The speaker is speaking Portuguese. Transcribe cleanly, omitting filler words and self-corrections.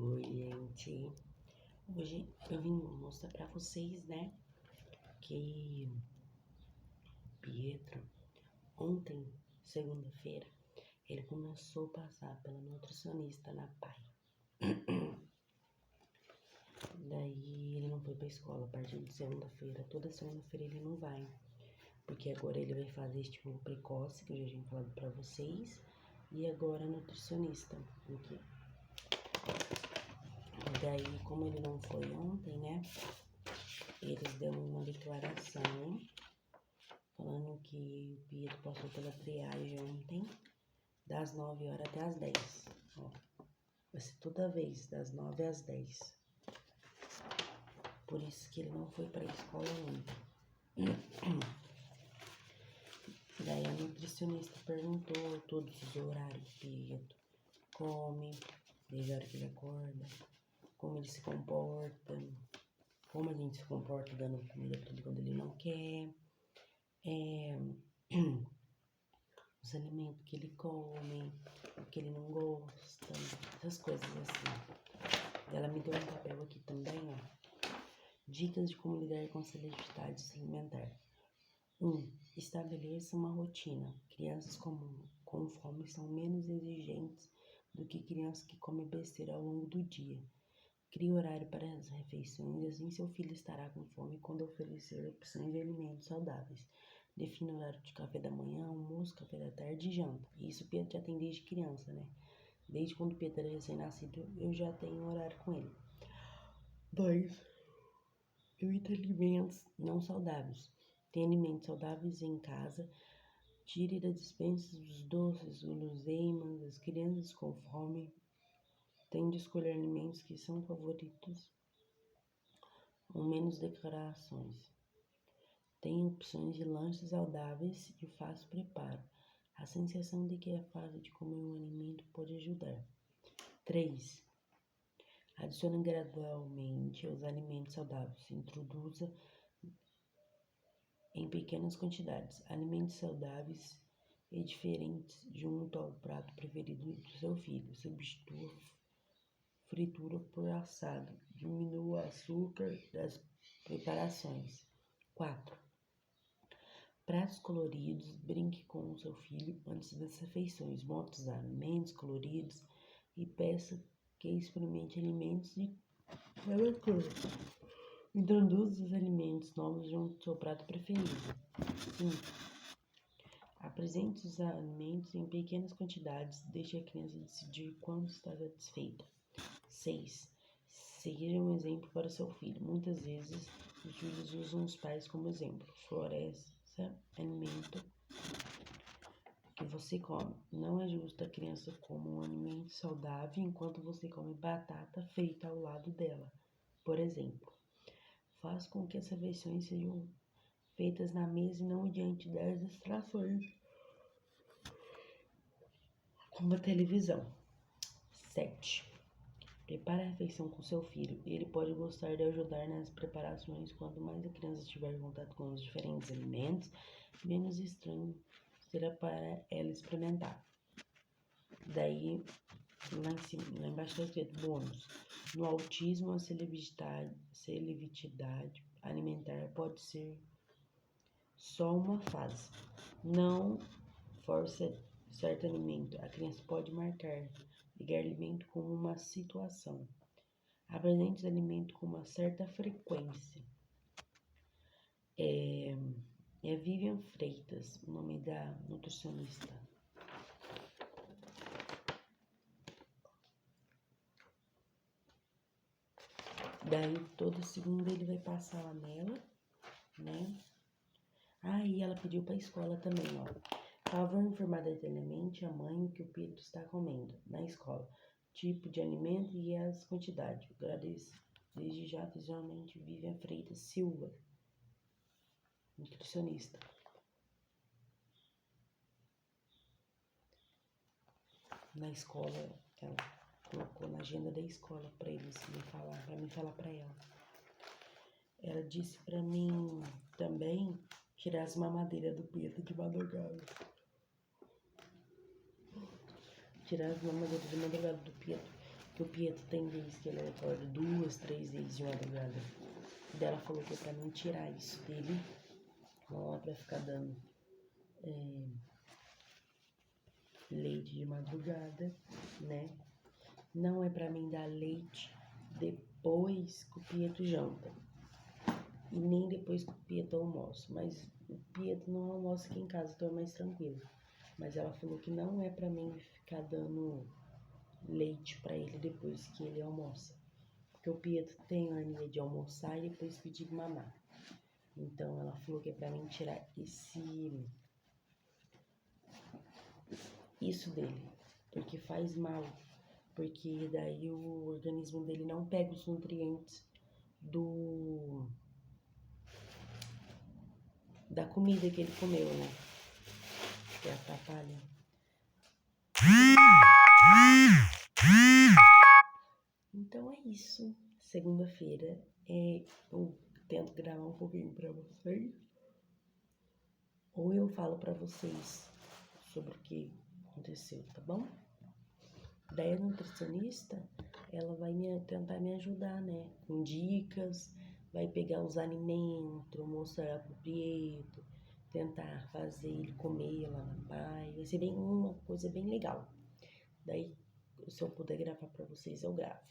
Oi, gente. Hoje eu vim mostrar pra vocês, né, que Pietro, ontem, segunda-feira, ele começou a passar pela nutricionista na PAI. Daí ele não foi pra escola a partir de segunda-feira. Toda segunda-feira ele não vai, porque agora ele vai fazer estímulo precoce, que eu já tinha falado pra vocês, e agora nutricionista. Aqui. Daí, como ele não foi ontem, né, eles deram uma declaração falando que o Pietro passou pela triagem ontem, das 9 horas até as 10. Ó, vai ser toda vez, das 9 às 10. Por isso que ele não foi pra escola ontem. Daí a nutricionista perguntou todos os horários que o Pietro come, desde a hora que ele acorda, como ele se comporta, como a gente se comporta dando comida pra ele quando ele não quer, os alimentos que ele come, o que ele não gosta, essas coisas assim. Ela me deu um papel aqui também, ó. Dicas de como lidar com a seletividade alimentar. 1. Estabeleça uma rotina. Crianças com fome são menos exigentes do que crianças que comem besteira ao longo do dia. Crie horário para as refeições, assim seu filho estará com fome quando oferecer opções de alimentos saudáveis. Defina o horário de café da manhã, almoço, café da tarde e janta. Isso o Pedro já tem desde criança, né? Desde quando o Pedro era recém-nascido, eu já tenho horário com ele. 2. Evite alimentos não saudáveis. Tem alimentos saudáveis em casa. Tire da despensa os doces, guloseimas. As crianças com fome têm de escolher alimentos que são favoritos ou menos declarações. Tem opções de lanches saudáveis e fácil preparo. A sensação de que é fácil de comer um alimento pode ajudar. 3. Adicione gradualmente os alimentos saudáveis. Introduza em pequenas quantidades alimentos saudáveis e diferentes junto ao prato preferido do seu filho. Substitua fritura por assado. Diminua o açúcar das preparações. 4. Pratos coloridos. Brinque com o seu filho antes das refeições. Monte os alimentos coloridos e peça que experimente alimentos de cada cor. Introduza os alimentos novos junto ao seu prato preferido. 5. Apresente os alimentos em pequenas quantidades. Deixe a criança decidir quando está satisfeita. 6. Seja um exemplo para seu filho. Muitas vezes, os filhos usam os pais como exemplo. Floresça alimento que você come. Não é justo a criança comer um alimento saudável enquanto você come batata frita ao lado dela. Por exemplo, faz com que as refeições sejam feitas na mesa e não diante das distrações, como a televisão. 7. Prepare a refeição com seu filho. Ele pode gostar de ajudar nas preparações. Quanto mais a criança tiver contato com os diferentes alimentos, menos estranho será para ela experimentar. Daí, lá embaixo está escrito bônus. No autismo, a seletividade alimentar pode ser só uma fase. Não force certo alimento. A criança pode ligar alimento como uma situação. Apresente os alimentos com uma certa frequência. É Vivian Freitas, o nome da nutricionista. Daí, toda segunda ele vai passar lá nela, né? E ela pediu pra escola também, ó. Favor informar detalhadamente a mãe o que o Pedro está comendo na escola, tipo de alimento e as quantidades. Agradeço desde já visualmente Vivian Freitas Silva, nutricionista. Na escola, ela colocou na agenda da escola pra eles me falar pra ela. Ela disse pra mim também tirar as mamadeiras do Pedro de madrugada. Tirar as mamadeiras de madrugada do Pedro, que o Pietro tem vezes que ele acorda 2, 3 vezes de madrugada. Daí ela falou que é pra mim tirar isso dele, não é pra ficar dando leite de madrugada, né? Não é pra mim dar leite depois que o Pietro janta. E nem depois que o Pietro almoça. Mas o Pietro não almoça aqui em casa, então é mais tranquilo. Mas ela falou que não é pra mim ficar dando leite pra ele depois que ele almoça. Porque o Pietro tem mania de almoçar e depois pedir mamar. Então ela falou que é pra mim tirar isso dele, porque faz mal, porque daí o organismo dele não pega os nutrientes da comida que ele comeu, né? Que atrapalha. Então é isso. Segunda-feira eu tento gravar um pouquinho pra vocês. Ou eu falo pra vocês sobre o que aconteceu, tá bom? Daí a nutricionista, ela vai tentar me ajudar, né? Com dicas, vai pegar os alimentos, mostrar pro Pietro, tentar fazer ele comer lá na praia. Vai ser uma coisa bem legal. Daí, se eu puder gravar pra vocês, eu gravo.